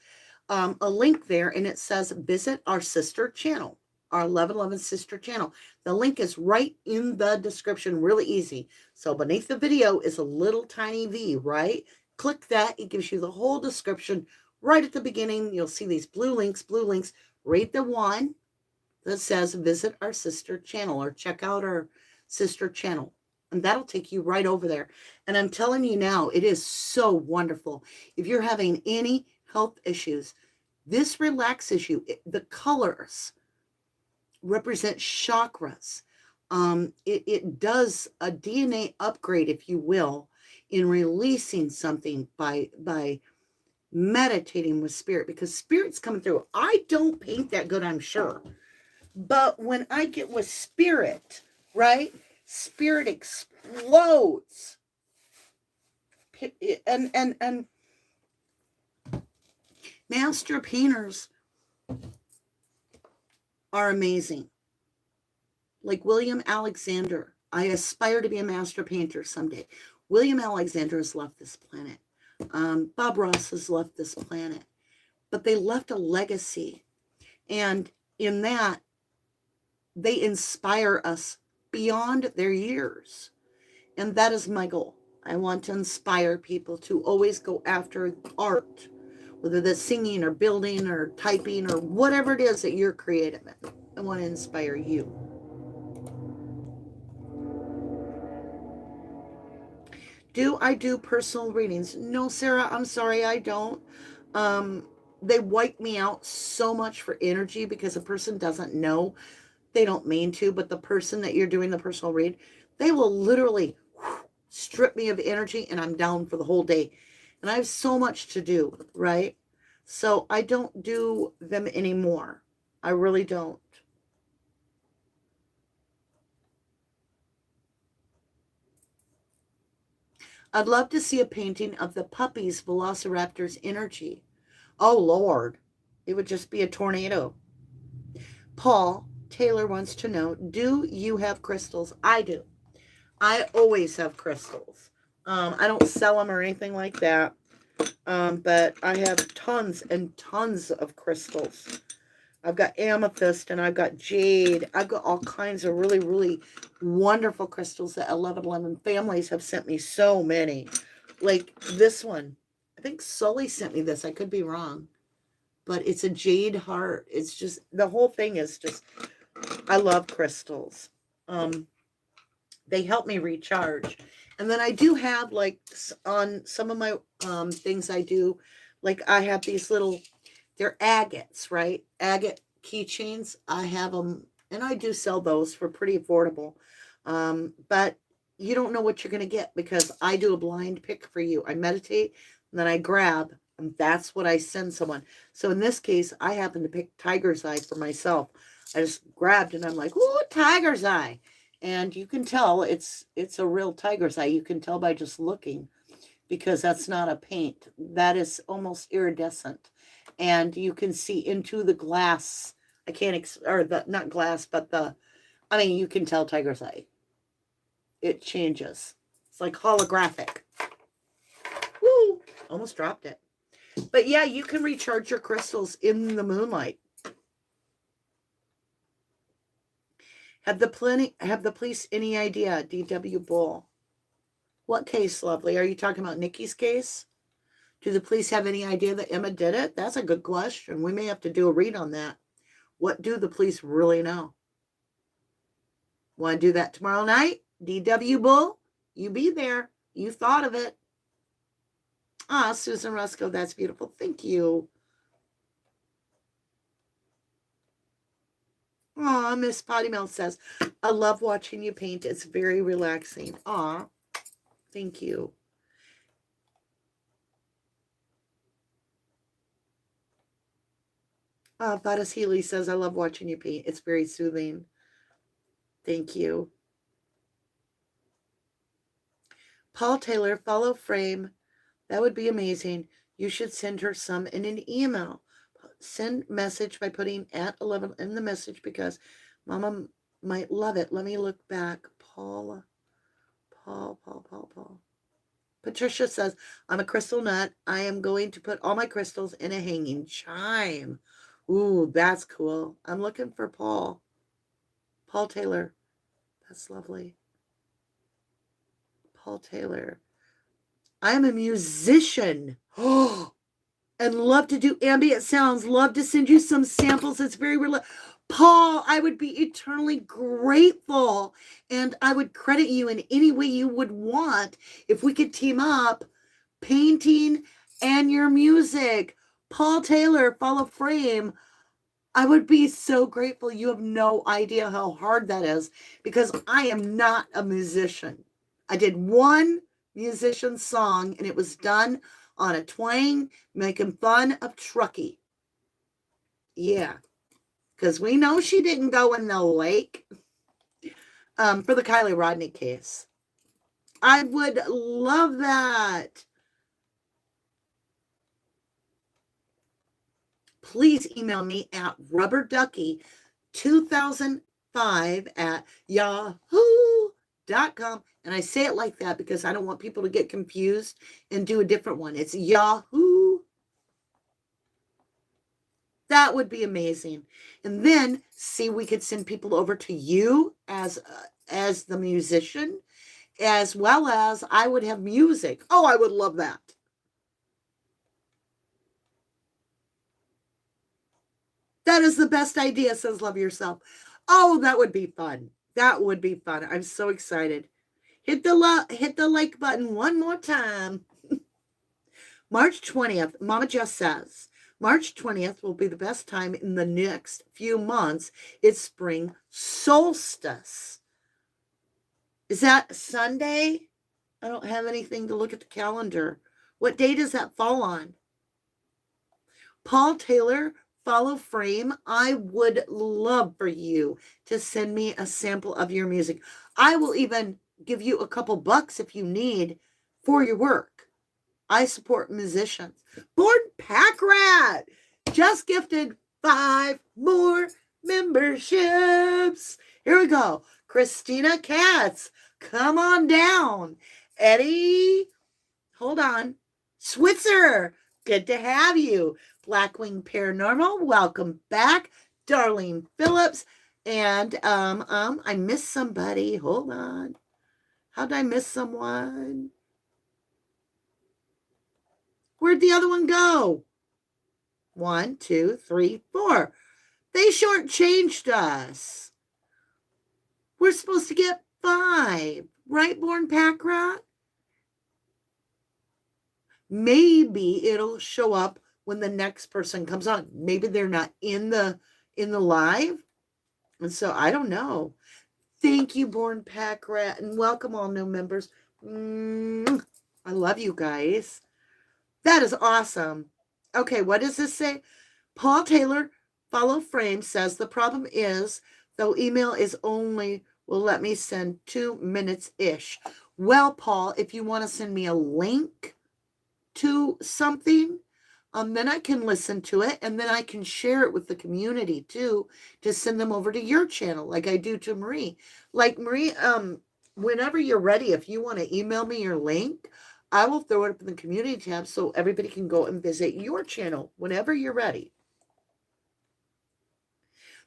a link there, and it says visit our sister channel, our 1111 sister channel. The link is right in the description, really easy. So beneath the video is a little tiny V, right? Click that. It gives you the whole description right at the beginning. You'll see these blue links. Read the one that says visit our sister channel or check out our sister channel. And that'll take you right over there. And I'm telling you now, it is so wonderful. If you're having any health issues, this relaxes you. The colors represent chakras. It does a DNA upgrade, if you will, in releasing something by meditating with spirit, because spirit's coming through. I don't paint that good, I'm sure. But when I get with spirit, right? Spirit explodes. And master painters are amazing. Like William Alexander. I aspire to be a master painter someday. William Alexander has left this planet. Bob Ross has left this planet. but they left a legacy. And in that, they inspire us beyond their years. And that is my goal. I want to inspire people to always go after art, whether that's singing or building or typing or whatever it is that you're creative in. I want to inspire you. Do I do personal readings? No, Sarah, I'm sorry, I don't. Um, they wipe me out so much for energy because a person doesn't know. They don't mean to, but the person that you're doing the personal read, they will literally strip me of energy and I'm down for the whole day. And I have so much to do, right? So I don't do them anymore. I really don't. I'd love to see a painting of the puppies, velociraptor's energy. Oh, Lord. It would just be a tornado. Paul Taylor wants to know, do you have crystals? I do. I always have crystals. I don't sell them or anything like that. But I have tons and tons of crystals. I've got amethyst and I've got jade. I've got all kinds of really, really wonderful crystals that 1111 families have sent me so many. Like this one. I think Sully sent me this. I could be wrong. But it's a jade heart. It's just, the whole thing is just, I love crystals. They help me recharge. And then I do have, like, on some of my things I do, like I have these little, they're agates, right? Agate keychains. I have them, and I do sell those for pretty affordable. But you don't know what you're going to get because I do a blind pick for you. I meditate, and then I grab, and that's what I send someone. So in this case, I happen to pick tiger's eye for myself. I just grabbed, and I'm like, ooh, tiger's eye. And you can tell it's a real tiger's eye. You can tell by just looking, because that's not a paint. That is almost iridescent. And you can see into the glass. I can't, or the, not glass, but I mean, you can tell tiger's eye. It changes. It's like holographic. Woo! Almost dropped it. But yeah, you can recharge your crystals in the moonlight. Have the police any idea, D.W. Bull? What case, lovely? Are you talking about Nikki's case? Do the police have any idea that Emma did it? That's a good question. We may have to do a read on that. What do the police really know? Want to do that tomorrow night? D.W. Bull, you be there. You thought of it. Ah, Susan Rusco, that's beautiful. Thank you. Aw, Miss Potty Mouth says, I love watching you paint. It's very relaxing. Aw, thank you. Vadas Healy says, I love watching you paint. It's very soothing. Thank you. Paul Taylor, follow frame. That would be amazing. You should send her some in an email. Send message by putting @11 in the message because Mama might love it. Let me look back. Paul. Patricia says, I'm a crystal nut. I am going to put all my crystals in a hanging chime. Ooh, that's cool. I'm looking for Paul. Paul Taylor. That's lovely. Paul Taylor. I am a musician. Oh, and love to do ambient sounds. Love to send you some samples. It's very real. Paul, I would be eternally grateful, and I would credit you in any way you would want if we could team up painting and your music. Paul Taylor, follow frame. I would be so grateful. You have no idea how hard that is because I am not a musician. I did one musician song and it was done on a twang making fun of Truckee. Yeah, because we know she didn't go in the lake. For the Kylie Rodney case. I would love that. Please email me at rubberducky2005@yahoo.com. And I say it like that because I don't want people to get confused and do a different one. It's Yahoo. That would be amazing. And then see, we could send people over to you as the musician, as well as I would have music. Oh, I would love that. That is the best idea, says Love Yourself. Oh, that would be fun. That would be fun. I'm so excited. Hit the like button one more time. March 20th, Mama Jess says, March 20th will be the best time in the next few months. It's spring solstice. Is that Sunday? I don't have anything to look at the calendar. What day does that fall on? Paul Taylor, follow frame. I would love for you to send me a sample of your music. I will even give you a couple bucks if you need for your work. I support musicians. Born Pack Rat just gifted 5 more memberships. Here we go. Christina Katz, come on down. Eddie, hold on. Switzer, good to have you. Blackwing Paranormal, welcome back. Darlene Phillips, and I missed somebody. Hold on. How did I miss someone? Where'd the other one go? 1, 2, 3, 4. They shortchanged us. We're supposed to get 5. Right, Born Pack Rat? Maybe it'll show up when the next person comes on. Maybe they're not in the live. And so I don't know. Thank you, Born Pack Rat, and welcome all new members. I love you guys. That is awesome. Okay, what does this say? Paul Taylor, follow frame, says the problem is, though email is only will let me send 2 minutes-ish. Well, Paul, if you want to send me a link to something, then I can listen to it, and then I can share it with the community too, to send them over to your channel, like I do to Marie. Like Marie, whenever you're ready, if you want to email me your link, I will throw it up in the community tab so everybody can go and visit your channel whenever you're ready.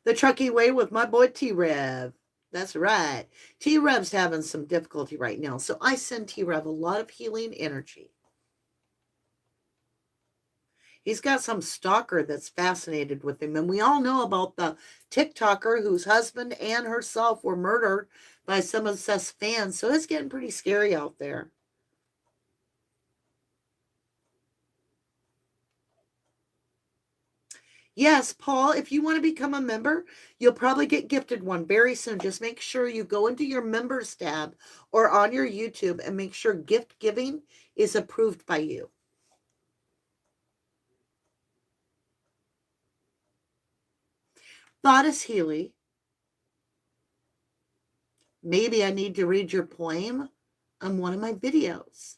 The Truckee Way with my boy T-Rev. That's right. T-Rev's having some difficulty right now, so I send T-Rev a lot of healing energy. He's got some stalker that's fascinated with him. And we all know about the TikToker whose husband and herself were murdered by some obsessed fans. So it's getting pretty scary out there. Yes, Paul, if you want to become a member, you'll probably get gifted one very soon. Just make sure you go into your members tab or on your YouTube and make sure gift giving is approved by you. Goddess Healy, maybe I need to read your poem on one of my videos.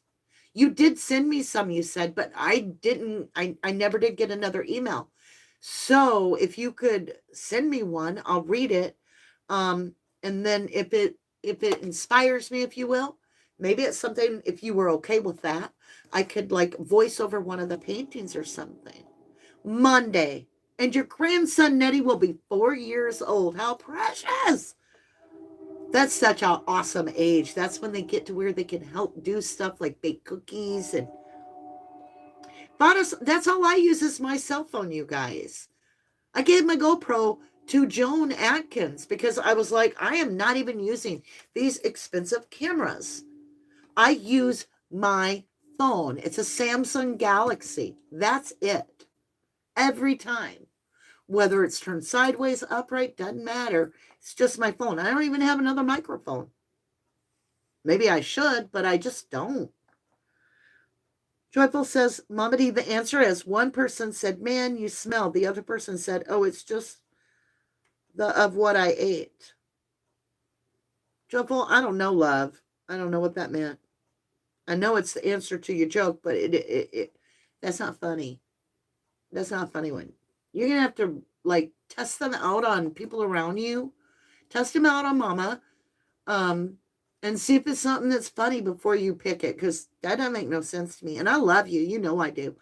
You did send me some, you said, but I never did get another email. So if you could send me one, I'll read it. And then if it inspires me, if you will, maybe it's something, if you were okay with that, I could like voice over one of the paintings or something. Monday. And your grandson, Nettie, will be 4 years old. How precious. That's such an awesome age. That's when they get to where they can help do stuff like bake cookies. And that's all I use is my cell phone, you guys. I gave my GoPro to Joan Atkins because I was like, I am not even using these expensive cameras. I use my phone. It's a Samsung Galaxy. That's it. Every time. Whether it's turned sideways, upright, doesn't matter. It's just my phone. I don't even have another microphone. Maybe I should, but I just don't. Joyful says, Mama D, the answer is one person said, man, you smell. The other person said, oh, it's just of what I ate. Joyful, I don't know, love. I don't know what that meant. I know it's the answer to your joke, but that's not funny. That's not a funny one. You're going to have to, like, test them out on people around you. Test them out on Mama. And see if it's something that's funny before you pick it. Because that doesn't make no sense to me. And I love you. You know I do.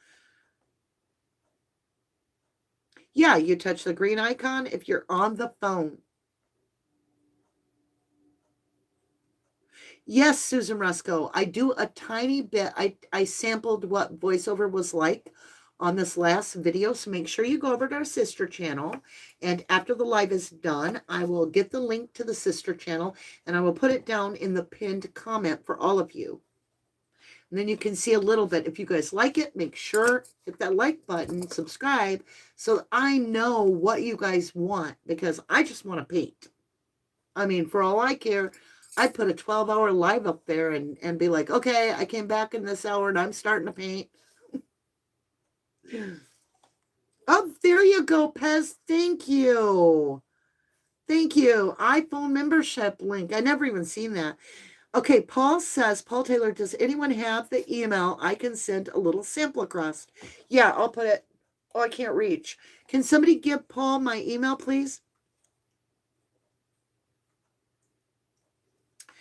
Yeah, you touch the green icon if you're on the phone. Yes, Susan Rusco, I do a tiny bit. I sampled what voiceover was like on this last video, so make sure you go over to our sister channel, and after the live is done, I will get the link to the sister channel, and I will put it down in the pinned comment for all of you. And then you can see a little bit. If you guys like it, make sure hit that like button, subscribe, so I know what you guys want, because I just want to paint. I mean, for all I care, I'd put a 12-hour live up there and be like, okay, I came back in this hour and I'm starting to paint. Oh, there you go, Pez. Thank you. Thank you. iPhone membership link. I never even seen that. Okay, Paul says, Paul Taylor, does anyone have the email I can send a little sample across? Yeah, I'll put it. Oh, I can't reach. Can somebody give Paul my email, please?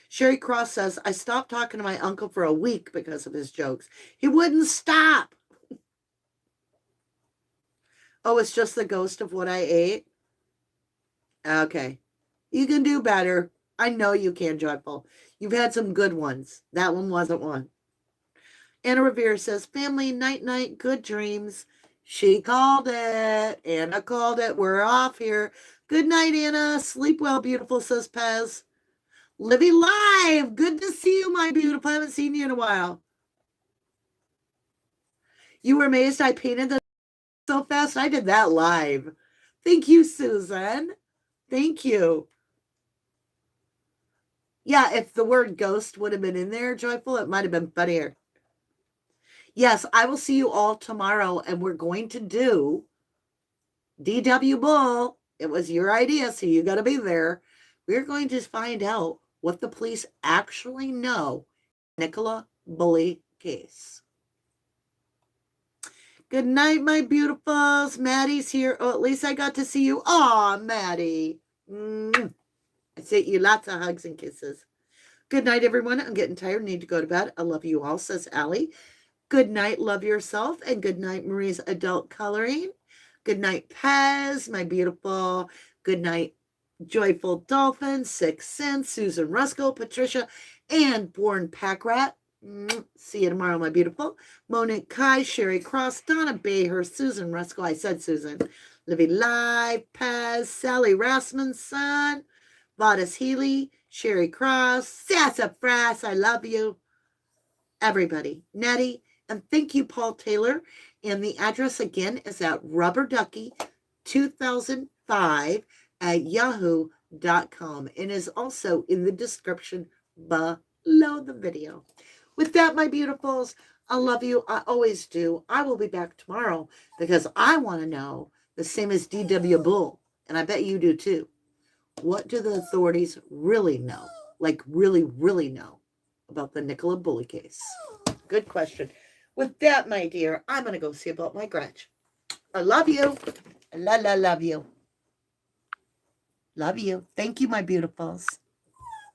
Sherry Cross says, I stopped talking to my uncle for a week because of his jokes. He wouldn't stop. Oh, it's just the ghost of what I ate? Okay. You can do better. I know you can, Joyful. You've had some good ones. That one wasn't one. Anna Revere says, family, night-night, good dreams. She called it. Anna called it. We're off here. Good night, Anna. Sleep well, beautiful, says Pez. Livy Live. Good to see you, my beautiful. I haven't seen you in a while. You were amazed I painted that so fast? I did that live. Thank you, Susan. Thank you. Yeah, if the word ghost would have been in there, Joyful, it might have been funnier. Yes, I will see you all tomorrow, and we're going to do D.W. Bull. It was your idea, so you got to be there. We're going to find out what the police actually know. Nicola Bulley case. Good night, my beautifuls. Maddie's here. Oh, at least I got to see you. Aw, Maddie. I sent you lots of hugs and kisses. Good night, everyone. I'm getting tired. Need to go to bed. I love you all, says Allie. Good night, love yourself. And good night, Marie's adult coloring. Good night, Pez, my beautiful. Good night, Joyful Dolphin, Sixth Sense, Susan Rusco, Patricia, and Born Pack Rat. See you tomorrow, my beautiful. Monique Kai, Sherry Cross, Donna Baher, Susan Rusco. I said Susan. Livy Live, Pez, Sally Rasmussen, Vadas Healy, Sherry Cross, Sassafras. I love you. Everybody. Nettie. And thank you, Paul Taylor. And the address again is at Rubber Ducky 2005 at yahoo.com. And is also in the description below the video. With that, my beautifuls, I love you. I always do. I will be back tomorrow because I want to know, the same as D.W. Bull, and I bet you do too. What do the authorities really know? Like really, really know about the Nicola Bulley case? Good question. With that, my dear, I'm going to go see about my grudge. I love you. Love you. Love you. Thank you, my beautifuls.